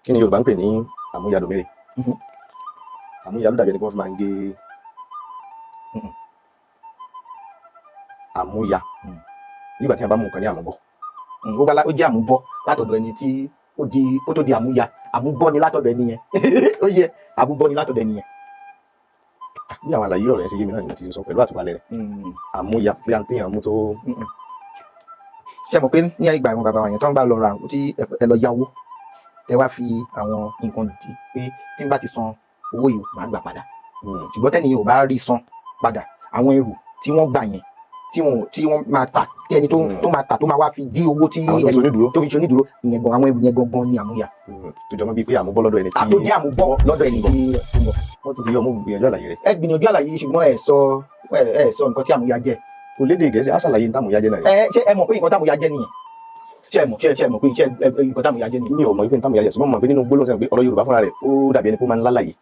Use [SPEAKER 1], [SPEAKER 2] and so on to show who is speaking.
[SPEAKER 1] kí ni Yorùbá ń pè ní àmúya dòmíre? Àmúya ló dàbí ẹni pé wọ́n fi máa ń gé àmúya nígbà tí a bá mú nǹkan ní àmúbọ̀.
[SPEAKER 2] Ó jẹ́ àmúbọ́ látọ̀dọ̀ ẹni tí ó tó di àmúya, àmúbọ́ ni látọ̀dọ̀ ẹni yẹn. Ó yẹ àmúbọ́ ni látọ̀dọ̀ ẹni yẹn.
[SPEAKER 1] Bí àwọn àlàyé ọ̀rọ̀ yẹn ṣe yé mi náà ni mo ti sọ pẹ̀lú àtúpalẹ̀ rẹ̀. Àmúya bí a ń téèyàn mú tó.
[SPEAKER 2] Ṣé mọ̀ pé ní ìgbà àwọn bàbá wa yẹn tó ń bá lọ ra tí ẹ lọ yá owó ẹ wá fi àwọn nǹkan dì pé tí n bá ti san owó yìí màá gbà padà. Ṣùgbọ́n tẹ́ni yìí ò bá rí san padà, àwọn ẹrù tí wọ́n gbà yẹn tí wọ́n máa tà, tí ẹni tó máa tà tó máa wá fi dí owó tí
[SPEAKER 1] àwọn tó fi ṣe onídùúró
[SPEAKER 2] ìyẹn gan, àwọn ẹrù yẹn gangan ni àmúya.
[SPEAKER 1] tó jọ mọ́ bíi pé àmúbọ́ lọ́dọ̀ ẹni tí.
[SPEAKER 2] Tó jẹ́ àmúbọ́ lọ́dọ̀ ẹni tí
[SPEAKER 1] wọ́n ti yọ ọmọ gbìyànjú àlàyé rẹ̀.
[SPEAKER 2] ẹ gbìyànjú àlàyé ṣùgbọ́n ẹ sọ nǹkan tí àmúya jẹ́.
[SPEAKER 1] kò lédè Gẹ̀ẹ́sì á ṣàlàyé ní tàmúya jẹ́ náà.
[SPEAKER 2] Ṣé ẹ mọ̀ pé nǹkan tàmúya jẹ́ nìyẹn? Ṣé ẹ mọ̀ pé nǹkan tàmúya jẹ́ nìyẹn?
[SPEAKER 1] mi ò mọ̀ pé ní tàmúya jẹ́ ṣùgbọ́n mo mọ̀ pé nínú gbólóhùn sẹ́yìn pé ọ̀rọ̀ Yorùbá fúnra rẹ̀ ó dàbí ẹni pé ó máa ń lálàyé.